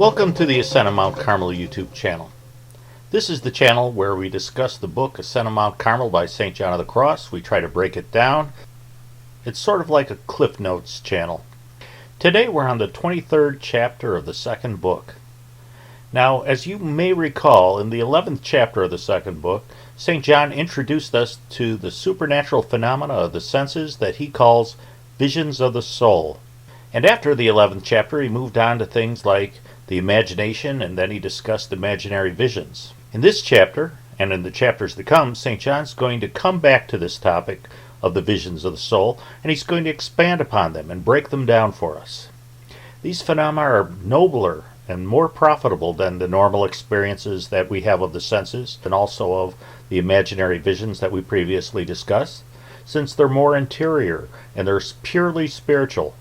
Welcome to the Ascent of Mount Carmel YouTube channel. This is the channel where we discuss the book Ascent of Mount Carmel by St. John of the Cross. We try to break it down. It's sort of like a Cliff Notes channel. Today we're on the 23rd chapter of the second book. Now, as you may recall, in the 11th chapter of the second book, St. John introduced us to the supernatural phenomena of the senses that he calls visions of the soul. And after the 11th chapter, he moved on to things like the imagination, and then he discussed imaginary visions. In this chapter, and in the chapters to come, St. John's going to come back to this topic of the visions of the soul, and he's going to expand upon them and break them down for us. These phenomena are nobler and more profitable than the normal experiences that we have of the senses, and also of the imaginary visions that we previously discussed, since they're more interior and they're purely spiritual.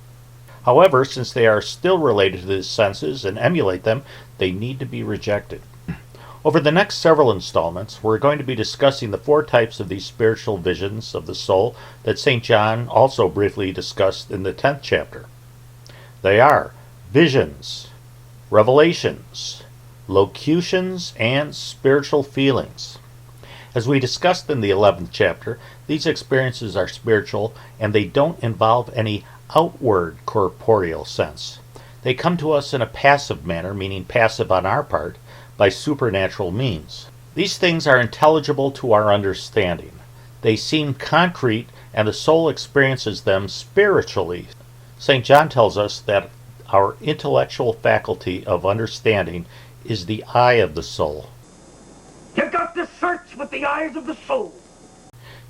However, since they are still related to the senses and emulate them, they need to be rejected. Over the next several installments, we're going to be discussing the four types of these spiritual visions of the soul that St. John also briefly discussed in the 10th chapter. They are visions, revelations, locutions, and spiritual feelings. As we discussed in the 11th chapter, these experiences are spiritual and they don't involve any outward corporeal sense. They come to us in a passive manner, meaning passive on our part, by supernatural means. These things are intelligible to our understanding. They seem concrete, and the soul experiences them spiritually. St. John tells us that our intellectual faculty of understanding is the eye of the soul. You've got to search with the eyes of the soul.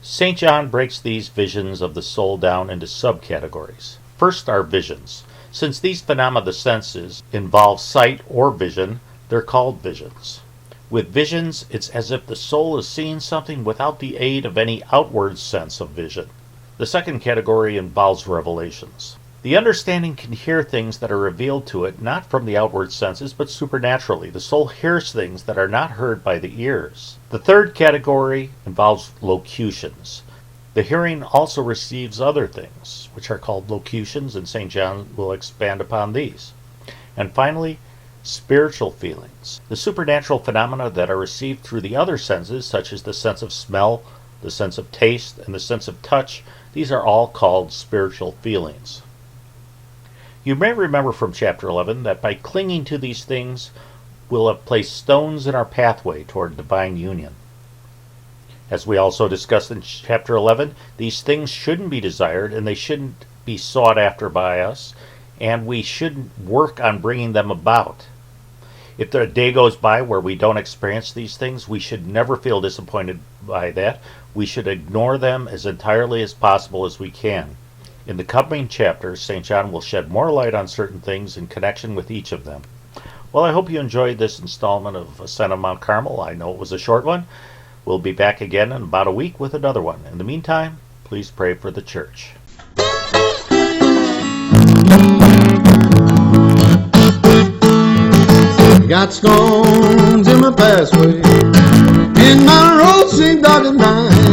St. John breaks these visions of the soul down into subcategories. First are visions. Since these phenomena of the senses involve sight or vision, they're called visions. With visions, it's as if the soul is seeing something without the aid of any outward sense of vision. The second category involves revelations. The understanding can hear things that are revealed to it not from the outward senses, but supernaturally. The soul hears things that are not heard by the ears. The third category involves locutions. The hearing also receives other things, which are called locutions, and St. John will expand upon these. And finally, spiritual feelings. The supernatural phenomena that are received through the other senses, such as the sense of smell, the sense of taste, and the sense of touch, these are all called spiritual feelings. You may remember from chapter 11 that by clinging to these things, we'll have placed stones in our pathway toward divine union. As we also discussed in chapter 11, these things shouldn't be desired and they shouldn't be sought after by us, and we shouldn't work on bringing them about. If a day goes by where we don't experience these things, we should never feel disappointed by that. We should ignore them as entirely as possible as we can. In the coming chapters, St. John will shed more light on certain things in connection with each of them. Well, I hope you enjoyed this installment of Ascent of Mount Carmel. I know it was a short one. We'll be back again in about a week with another one. In the meantime, please pray for the church. Got stones in my pathway, and my road seems dark at night.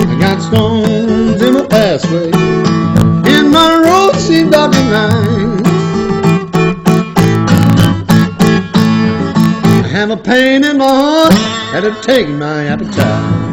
I got stones in my pathway, and my road seems dark at night. I have a pain in my heart that has taken my appetite.